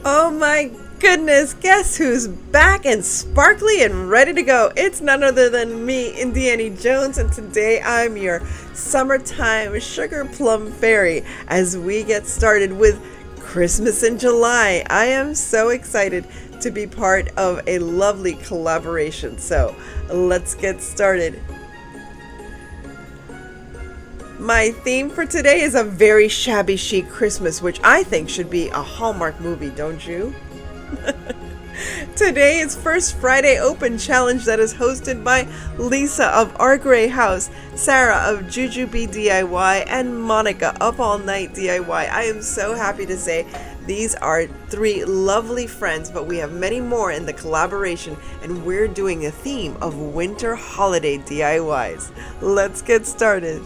Oh my goodness, guess who's back and sparkly and ready to go? It's none other than me, Indiana Jones, and today I'm your summertime sugar plum fairy as we get started with Christmas in July. I am so excited to be part of a lovely collaboration, so let's get started. My theme for today is a very shabby chic Christmas, which I think should be a Hallmark movie, don't you? Today is First Friday Open Challenge that is hosted by Lisa of Our Grey House, Sarah of Jujubee DIY, and Monica of All Night DIY. I am so happy to say these are three lovely friends, but we have many more in the collaboration, and we're doing a theme of winter holiday DIYs. Let's get started.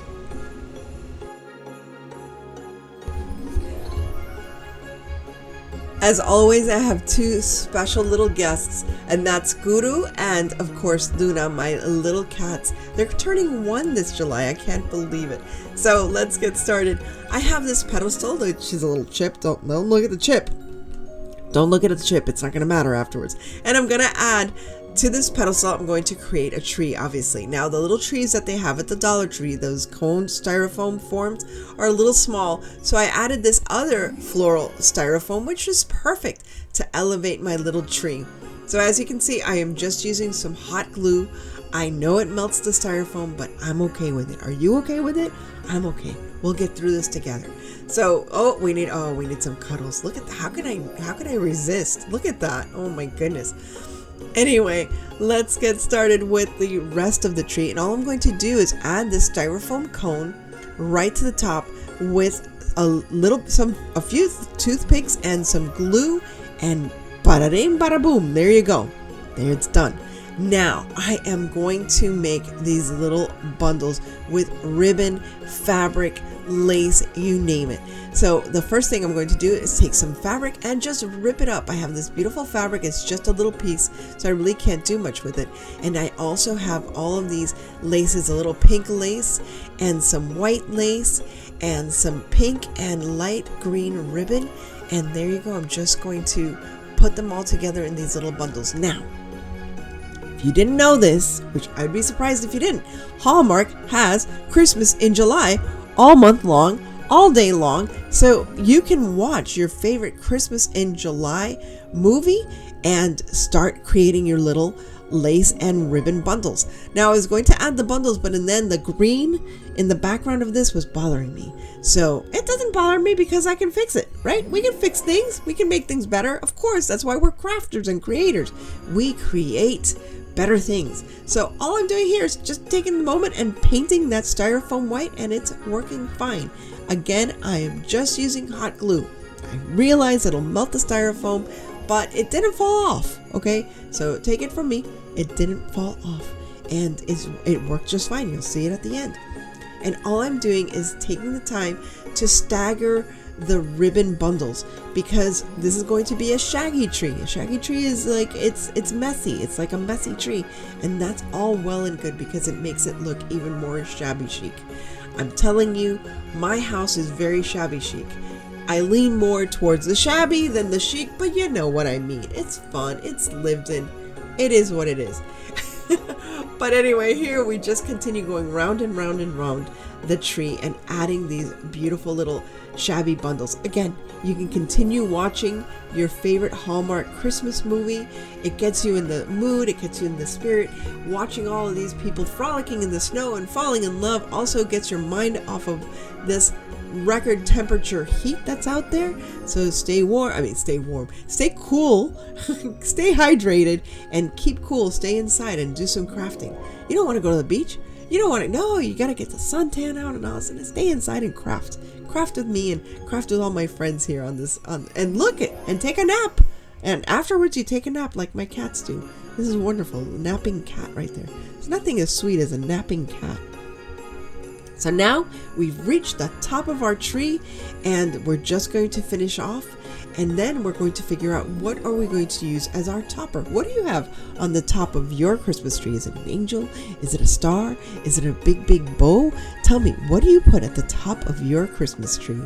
As always, I have two special little guests, and that's Guru and, of course, Luna, my little cats. They're turning 1 this July. I can't believe it. So let's get started. I have this pedestal, which is a little chip. Don't look at the chip. Don't look at the chip. It's not going to matter afterwards. And I'm going to add to this pedestal, I'm going to create a tree, obviously. Now, the little trees that they have at the Dollar Tree, those cone styrofoam forms, are a little small. So I added this other floral styrofoam, which is perfect to elevate my little tree. So as you can see, I am just using some hot glue. I know it melts the styrofoam, but I'm okay with it. Are you okay with it? I'm okay. We'll get through this together. So, we need some cuddles. Look at that. How can I resist? Look at that. Oh my goodness. Anyway, let's get started with the rest of the tree, and all I'm going to do is add this styrofoam cone right to the top with a few toothpicks and some glue, and bada-ding, bada-boom, there you go. There, it's done. Now, I am going to make these little bundles with ribbon, fabric, lace, you name it. So the first thing I'm going to do is take some fabric and just rip it up. I have this beautiful fabric. It's just a little piece, so I really can't do much with it. And I also have all of these laces, a little pink lace and some white lace and some pink and light green ribbon. And there you go. I'm just going to put them all together in these little bundles. Now, you didn't know this, which I'd be surprised if you didn't, Hallmark has Christmas in July all month long, all day long, so you can watch your favorite Christmas in July movie and start creating your little lace and ribbon bundles. Now, I was going to add the bundles, but then the green in the background of this was bothering me. So it doesn't bother me because I can fix it, right? We can fix things. We can make things better. Of course, that's why we're crafters and creators. We create better things. So all I'm doing here is just taking the moment and painting that styrofoam white, and it's working fine. Again, I am just using hot glue. I realize it'll melt the styrofoam, but it didn't fall off, okay? So take it from me, it didn't fall off, and it worked just fine. You'll see it at the end. And all I'm doing is taking the time to stagger the ribbon bundles, because this is going to be a shaggy tree. A shaggy tree is like, it's messy. It's like a messy tree, and that's all well and good because it makes it look even more shabby chic. I'm telling you, my house is very shabby chic. I lean more towards the shabby than the chic, but you know what I mean. It's fun. It's lived in. It is what it is. But anyway, here we just continue going round and round and round the tree and adding these beautiful little shabby bundles. Again, you can continue watching your favorite Hallmark Christmas movie. It gets you in the mood, it gets you in the spirit. Watching all of these people frolicking in the snow and falling in love also gets your mind off of this record temperature heat that's out there. So stay cool, stay hydrated, and keep cool. Stay inside and do some crafting. You don't want to go to the beach. You don't want to, no, you got to get the suntan out and all this, and stay inside and craft with me and craft with all my friends here and look it and take a nap, and afterwards you take a nap like my cats do. This is wonderful. Napping cat right there. There's nothing as sweet as a napping cat. So now we've reached the top of our tree, and we're just going to finish off, and then we're going to figure out what are we going to use as our topper. What do you have on the top of your Christmas tree? Is it an angel? Is it a star? Is it a big bow? Tell me, what do you put at the top of your Christmas tree?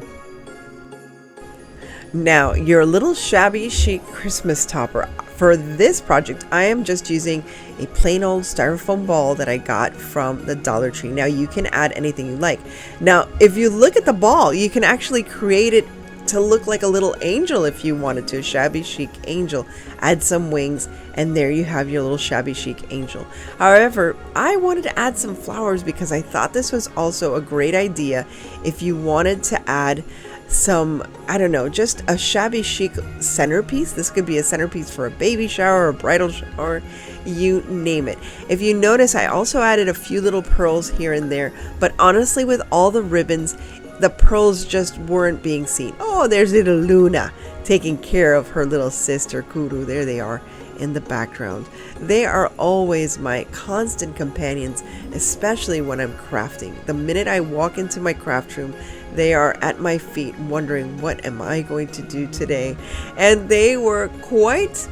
Now, your little shabby chic Christmas topper. For this project, I am just using a plain old styrofoam ball that I got from the Dollar Tree. Now, you can add anything you like. Now, if you look at the ball, you can actually create it to look like a little angel if you wanted to, shabby chic angel. Add some wings, and there you have your little shabby chic angel. However, I wanted to add some flowers because I thought this was also a great idea if you wanted to add some, I don't know, just a shabby chic centerpiece. This could be a centerpiece for a baby shower or a bridal shower, you name it. If you notice, I also added a few little pearls here and there, but honestly, with all the ribbons, the pearls just weren't being seen. Oh, there's little Luna taking care of her little sister Kuru. There they are in the background. They are always my constant companions, especially when I'm crafting. The minute I walk into my craft room, they are at my feet wondering, what am I going to do today? And they were quite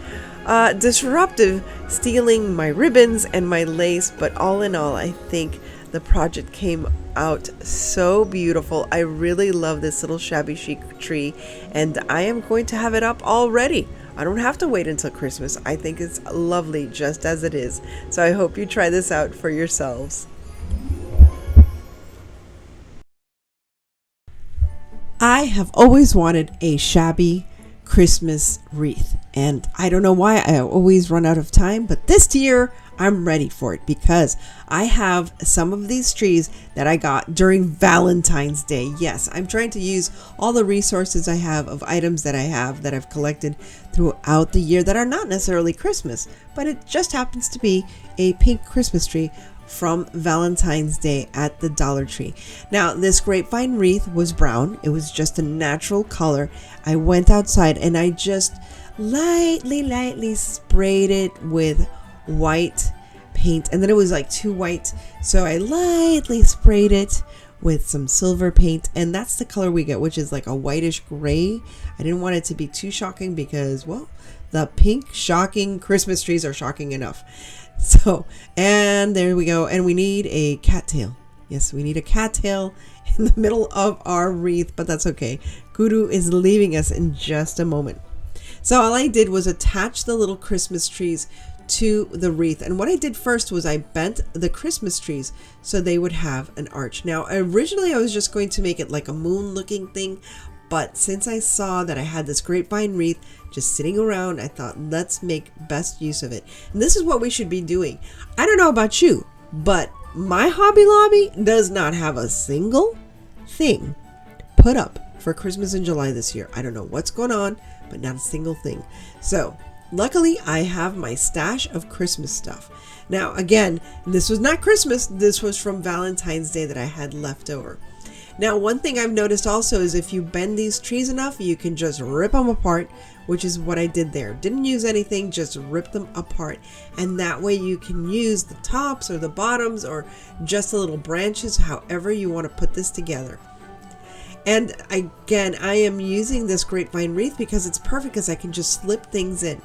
disruptive, stealing my ribbons and my lace, but all in all, I think the project came out so beautiful. I really love this little shabby chic tree, and I am going to have it up already. I don't have to wait until Christmas. I think it's lovely just as it is. So I hope you try this out for yourselves. I have always wanted a shabby Christmas wreath, and I don't know why I always run out of time, but this year I'm ready for it because I have some of these trees that I got during Valentine's Day. Yes, I'm trying to use all the resources I have of items that I have that I've collected throughout the year that are not necessarily Christmas, but it just happens to be a pink Christmas tree from Valentine's Day at the Dollar Tree. Now, this grapevine wreath was brown. It was just a natural color. I went outside and I just lightly sprayed it with white paint, and then it was like too white, so I lightly sprayed it with some silver paint, and that's the color we get, which is like a whitish gray. I didn't want it to be too shocking because, well, the pink shocking Christmas trees are shocking enough. So, and there we go. And we need a cattail. Yes, we need a cattail in the middle of our wreath, but that's okay. Guru is leaving us in just a moment. So all I did was attach the little Christmas trees to the wreath. And what I did first was I bent the Christmas trees so they would have an arch. Now, originally I was just going to make it like a moon looking thing, but since I saw that I had this grapevine wreath just sitting around, I thought, let's make best use of it. And this is what we should be doing. I don't know about you, but my Hobby Lobby does not have a single thing put up for Christmas in July this year. I don't know what's going on, but not a single thing. So luckily, I have my stash of Christmas stuff. Now, again, this was not Christmas. This was from Valentine's Day that I had left over. Now, one thing I've noticed also is if you bend these trees enough, you can just rip them apart, which is what I did there. Didn't use anything, just rip them apart. And that way you can use the tops or the bottoms or just the little branches, however you want to put this together. And again, I am using this grapevine wreath because it's perfect because I can just slip things in.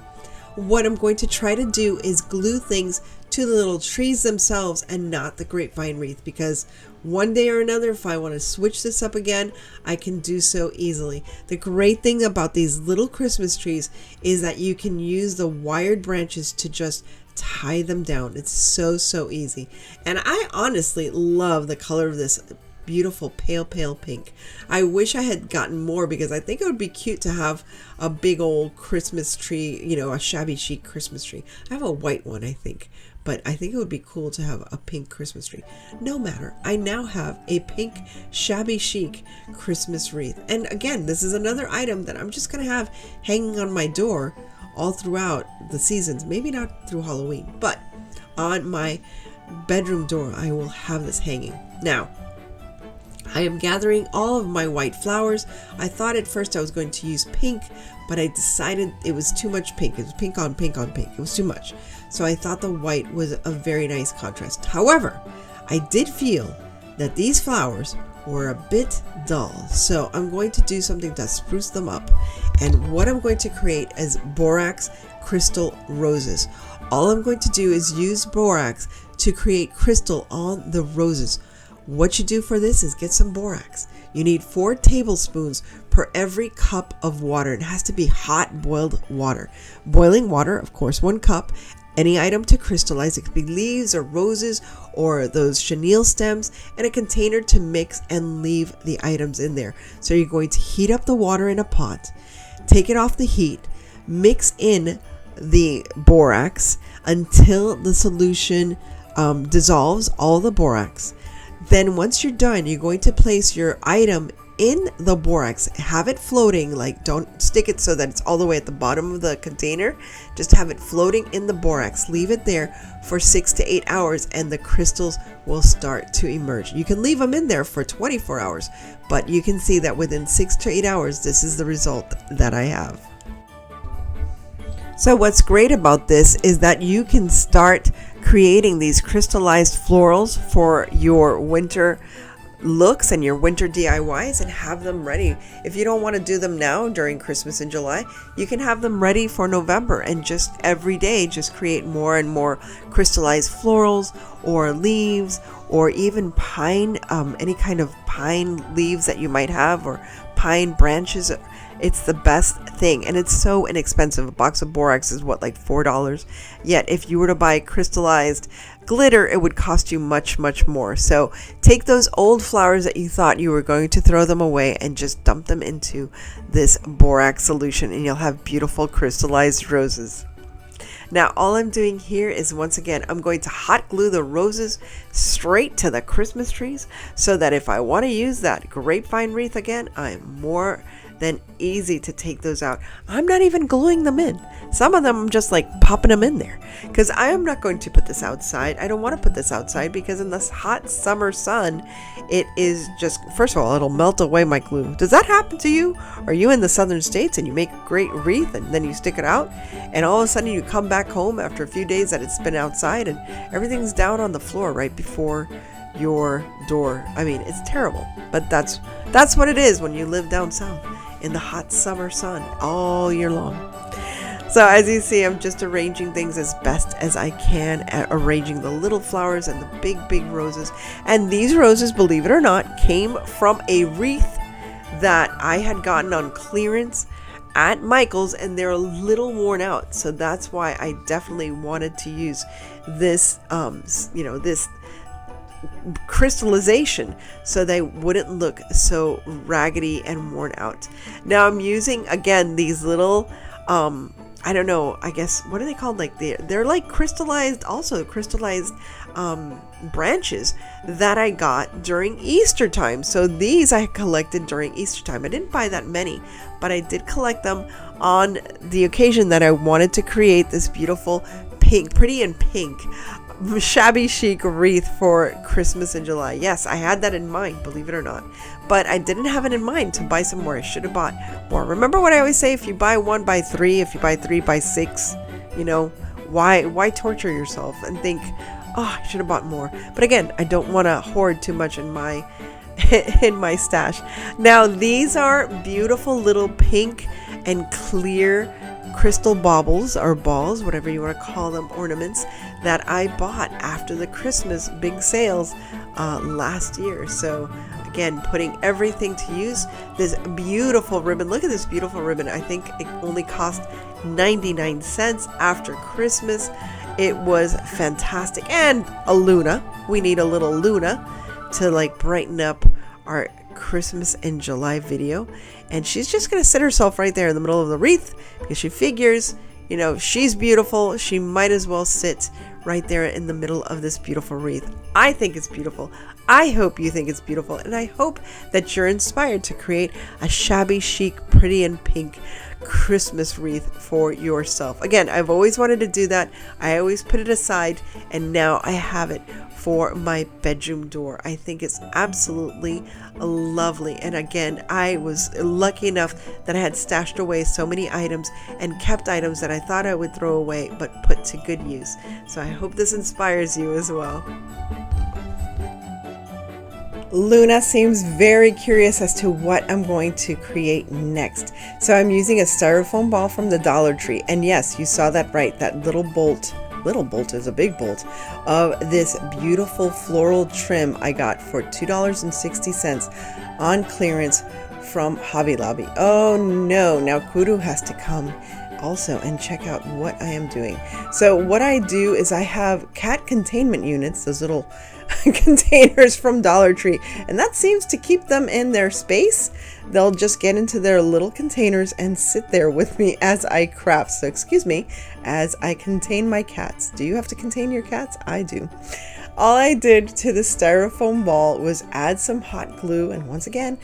What I'm going to try to do is glue things to the little trees themselves and not the grapevine wreath, because one day or another, if I want to switch this up again, I can do so easily. The great thing about these little Christmas trees is that you can use the wired branches to just tie them down. It's so easy. And I honestly love the color of this beautiful pale pink. I wish I had gotten more because I think it would be cute to have a big old Christmas tree, you know, a shabby chic Christmas tree. I have a white one, I think, but I think it would be cool to have a pink Christmas tree. No matter, I now have a pink shabby chic Christmas wreath. And again, this is another item that I'm just gonna have hanging on my door all throughout the seasons. Maybe not through Halloween, but on my bedroom door I will have this hanging. Now, I am gathering all of my white flowers. I thought at first I was going to use pink, but I decided it was too much pink. It was pink on pink on pink. It was too much. So I thought the white was a very nice contrast. However, I did feel that these flowers were a bit dull. So I'm going to do something to spruce them up. And what I'm going to create is borax crystal roses. All I'm going to do is use borax to create crystal on the roses. What you do for this is get some borax. You need 4 tablespoons per every cup of water. It has to be hot boiled water. Boiling water, of course, 1 cup. Any item to crystallize, it could be leaves or roses or those chenille stems, and a container to mix and leave the items in there. So you're going to heat up the water in a pot, take it off the heat, mix in the borax until the solution dissolves all the borax. Then once you're done, you're going to place your item in the borax. Have it floating, like don't stick it so that it's all the way at the bottom of the container. Just have it floating in the borax. Leave it there for 6 to 8 hours and the crystals will start to emerge. You can leave them in there for 24 hours, but you can see that within 6 to 8 hours, this is the result that I have. So what's great about this is that you can start creating these crystallized florals for your winter looks and your winter DIYs and have them ready. If you don't want to do them now during Christmas in July, you can have them ready for November and just every day just create more and more crystallized florals or leaves or even pine, any kind of pine leaves that you might have or pine branches. It's the best thing, and it's so inexpensive. A box of borax is what, like $4? Yet if you were to buy crystallized glitter, it would cost you much, much more. So take those old flowers that you thought you were going to throw them away and just dump them into this borax solution, and you'll have beautiful crystallized roses. Now all I'm doing here is, once again, I'm going to hot glue the roses straight to the Christmas trees so that if I want to use that grapevine wreath again, I'm more than easy to take those out. I'm not even gluing them in. Some of them I'm just like popping them in there because I am not going to put this outside. I don't want to put this outside because in this hot summer sun, it is just, first of all, it'll melt away my glue. Does that happen to you? Are you in the southern states and you make a great wreath and then you stick it out and all of a sudden you come back home after a few days that it's been outside and everything's down on the floor right before your door? I mean, it's terrible, but that's what it is when you live down south in the hot summer sun all year long. So as you see, I'm just arranging things as best as I can, arranging the little flowers and the big roses. And these roses, believe it or not, came from a wreath that I had gotten on clearance at Michael's, and they're a little worn out. So that's why I definitely wanted to use this, this crystallization so they wouldn't look so raggedy and worn out. Now I'm using again these little I don't know, I guess, what are they called? Like they're like crystallized branches that I got during Easter time. So these I collected during Easter time. I didn't buy that many, but I did collect them on the occasion that I wanted to create this beautiful pink, pretty and pink shabby chic wreath for Christmas in July. Yes, I had that in mind, believe it or not, but I didn't have it in mind to buy some more. I should have bought more. Remember what I always say, if you buy 1, buy 3. If you buy 3, buy 6. You know, why torture yourself and think, oh, I should have bought more. But again, I don't want to hoard too much in my stash. Now these are beautiful little pink and clear crystal baubles or balls, whatever you want to call them, ornaments that I bought after the Christmas big sales last year. So again, putting everything to use. This beautiful ribbon, look at this beautiful ribbon. I think it only cost 99 cents after Christmas. It was fantastic. And a Luna, we need a little Luna to like brighten up our Christmas in July video, and she's just gonna sit herself right there in the middle of the wreath because she figures, you know, she's beautiful, she might as well sit right there in the middle of this beautiful wreath. I think it's beautiful. I hope you think it's beautiful, and I hope that you're inspired to create a shabby chic, pretty and pink Christmas wreath for yourself. Again, I've always wanted to do that. I always put it aside, and now I have it for my bedroom door. I think it's absolutely lovely. And again, I was lucky enough that I had stashed away so many items and kept items that I thought I would throw away but put to good use. So I hope this inspires you as well. Luna seems very curious as to what I'm going to create next. So I'm using a styrofoam ball from the Dollar Tree. And yes, you saw that right, that little bolt little bolt is a big bolt, of this beautiful floral trim I got for $2.60 on clearance from Hobby Lobby. Oh no, now Guru has to come also and check out what I am doing. So what I do is I have cat containment units, those little containers from Dollar Tree, and that seems to keep them in their space. They'll just get into their little containers and sit there with me as I craft. So excuse me, as I contain my cats. Do you have to contain your cats? I do. All I did to the styrofoam ball was add some hot glue, and once again,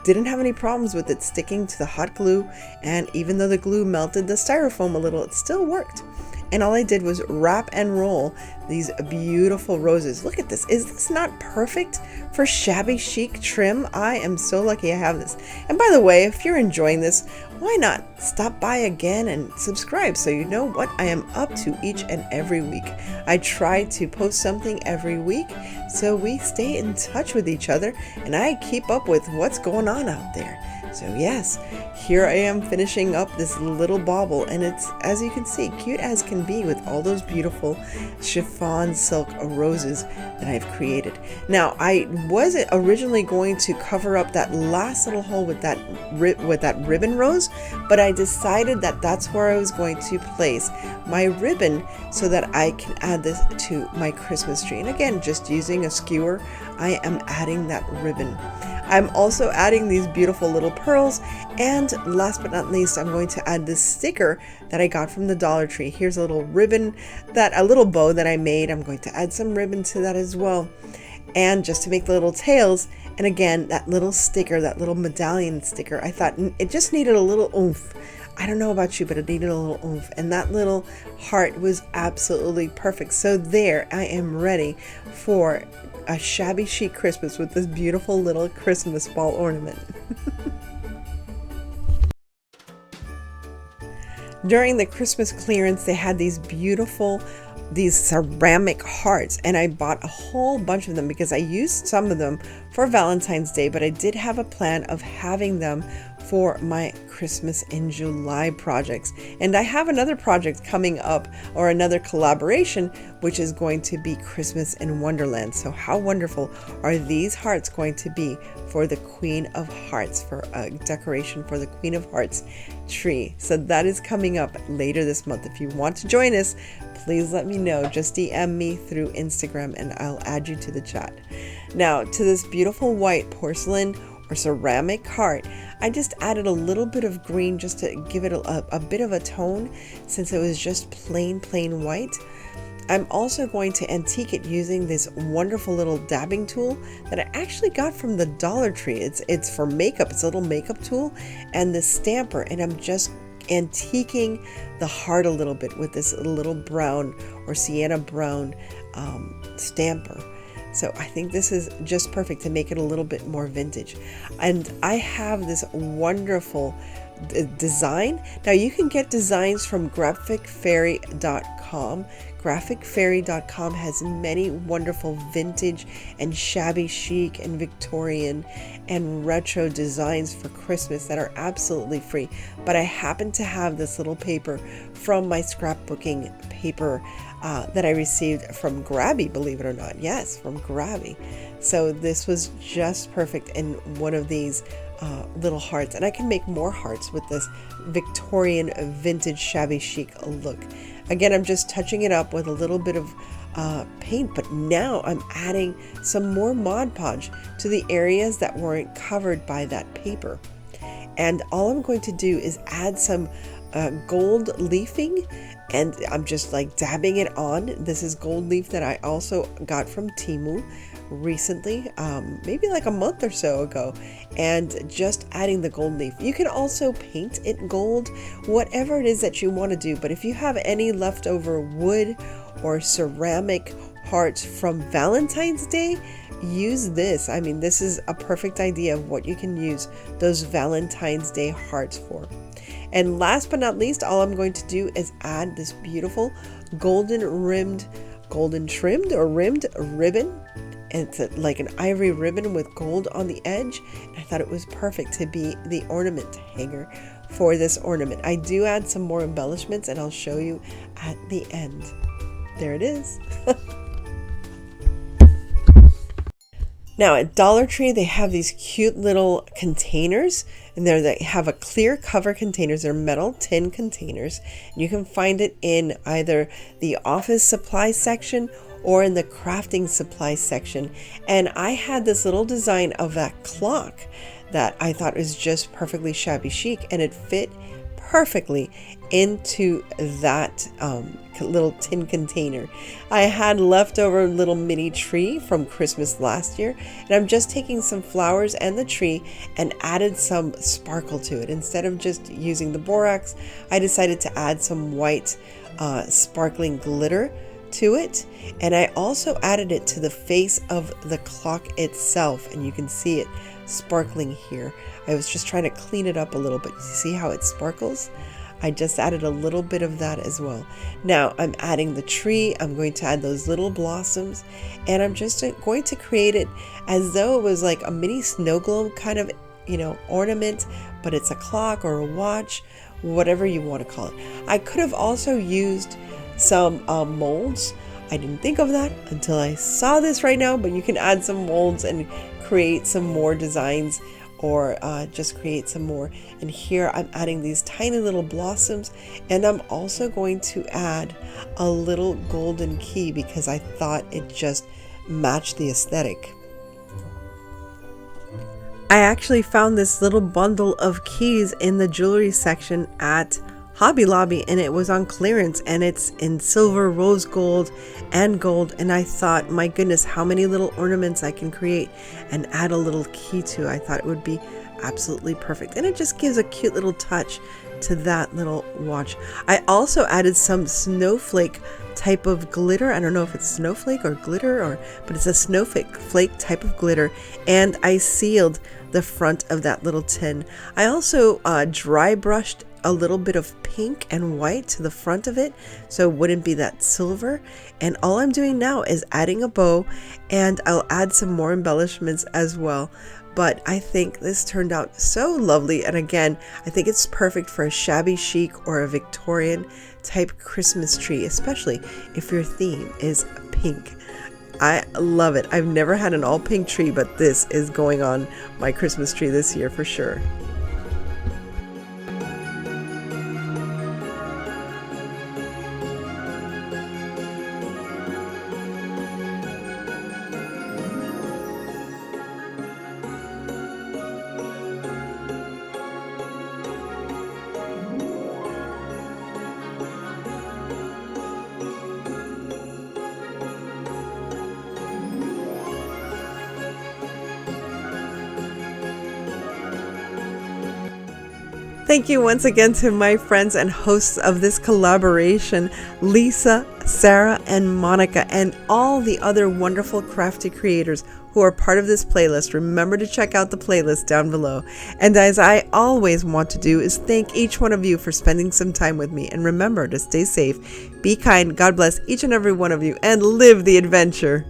didn't have any problems with it sticking to the hot glue, and even though the glue melted the styrofoam a little, it still worked. And all I did was wrap and roll these beautiful roses. Look at this. Is this not perfect for shabby chic trim? I am so lucky I have this. And by the way, if you're enjoying this, why not stop by again and subscribe so you know what I am up to each and every week. I try to post something every week so we stay in touch with each other and I keep up with what's going on out there. So yes, here I am finishing up this little bauble, and it's, as you can see, cute as can be with all those beautiful chiffon silk roses that I've created. Now, I was originally going to cover up that last little hole with that ribbon rose, but I decided that that's where I was going to place my ribbon so that I can add this to my Christmas tree. And again, just using a skewer, I am adding that ribbon. I'm also adding these beautiful little pearls, and last but not least, I'm going to add this sticker that I got from the Dollar Tree. Here's a little ribbon, a little bow that I made. I'm going to add some ribbon to that as well, and just to make the little tails. And again, that little sticker, that little medallion sticker, I thought it just needed a little oomph. I don't know about you, but it needed a little oomph, and that little heart was absolutely perfect. So there, I am ready for a shabby chic Christmas with this beautiful little Christmas ball ornament. During the Christmas clearance, they had these ceramic hearts, and I bought a whole bunch of them because I used some of them for Valentine's Day, but I did have a plan of having them for my Christmas in July projects. And I have another project coming up, or another collaboration, which is going to be Christmas in Wonderland. So how wonderful are these hearts going to be for the Queen of Hearts, for a decoration for the Queen of Hearts tree. So that is coming up later this month. If you want to join us, please let me know. Just DM me through Instagram and I'll add you to the chat. Now, to this beautiful white porcelain or ceramic heart, I just added a little bit of green just to give it a bit of a tone, since it was just plain white. I'm also going to antique it using this wonderful little dabbing tool that I actually got from the Dollar Tree. It's for makeup. It's a little makeup tool, and the stamper, and I'm just antiquing the heart a little bit with this little brown or sienna brown stamper. So I think this is just perfect to make it a little bit more vintage. And I have this wonderful design. Now you can get designs from graphicfairy.com. Graphicfairy.com has many wonderful vintage and shabby chic and Victorian and retro designs for Christmas that are absolutely free. But I happen to have this little paper from my scrapbooking paper that I received from Grabby, believe it or not. Yes, from Grabby. So this was just perfect in one of these little hearts, and I can make more hearts with this Victorian vintage shabby chic look. Again, I'm just touching it up with a little bit of paint, but now I'm adding some more Mod Podge to the areas that weren't covered by that paper. And all I'm going to do is add some gold leafing, and I'm just like dabbing it on. This is gold leaf that I also got from Temu recently, maybe like a month or so ago, and just adding the gold leaf. You can also paint it gold, whatever it is that you want to do. But if you have any leftover wood or ceramic hearts from Valentine's Day, use this. I mean, this is a perfect idea of what you can use those Valentine's Day hearts for. And last but not least, all I'm going to do is add this beautiful golden trimmed or rimmed ribbon. And it's like an ivory ribbon with gold on the edge. And I thought it was perfect to be the ornament hanger for this ornament. I do add some more embellishments, and I'll show you at the end. there it is. Now at Dollar Tree, they have these cute little containers, and they have a clear cover containers. They're metal tin containers. And you can find it in either the office supply section or in the crafting supply section. And I had this little design of that clock that I thought was just perfectly shabby chic, and it fit perfectly into that little tin container. I had leftover little mini tree from Christmas last year, and I'm just taking some flowers and the tree and added some sparkle to it. Instead of just using the borax, I decided to add some white sparkling glitter to it, and I also added it to the face of the clock itself, and you can see it sparkling here. I was just trying to clean it up a little bit. You see how it sparkles? I just added a little bit of that as well. Now I'm adding the tree. I'm going to add those little blossoms, and I'm just going to create it as though it was like a mini snow globe kind of, ornament, but it's a clock or a watch, whatever you want to call it. I could have also used some molds. I didn't think of that until I saw this right now, but you can add some molds and create some more designs, or just create some more. And here I'm adding these tiny little blossoms, and I'm also going to add a little golden key because I thought it just matched the aesthetic. I actually found this little bundle of keys in the jewelry section at Hobby Lobby, and it was on clearance, and it's in silver, rose gold, and gold. And I thought, my goodness, how many little ornaments I can create and add a little key to. I thought it would be absolutely perfect, and it just gives a cute little touch to that little watch. I also added some snowflake type of glitter. I don't know if it's snowflake or glitter, but it's a snowflake type of glitter, and I sealed the front of that little tin. I also dry brushed a little bit of pink and white to the front of it, so it wouldn't be that silver. And all I'm doing now is adding a bow, and I'll add some more embellishments as well. But I think this turned out so lovely, and again, I think it's perfect for a shabby chic or a Victorian type Christmas tree, especially if your theme is pink. I love it. I've never had an all pink tree, but this is going on my Christmas tree this year for sure. Thank you once again to my friends and hosts of this collaboration, Lisa, Sarah, and Monica, and all the other wonderful crafty creators who are part of this playlist. Remember to check out the playlist down below. And as I always want to do, is thank each one of you for spending some time with me. And remember to stay safe, be kind, God bless each and every one of you, and live the adventure.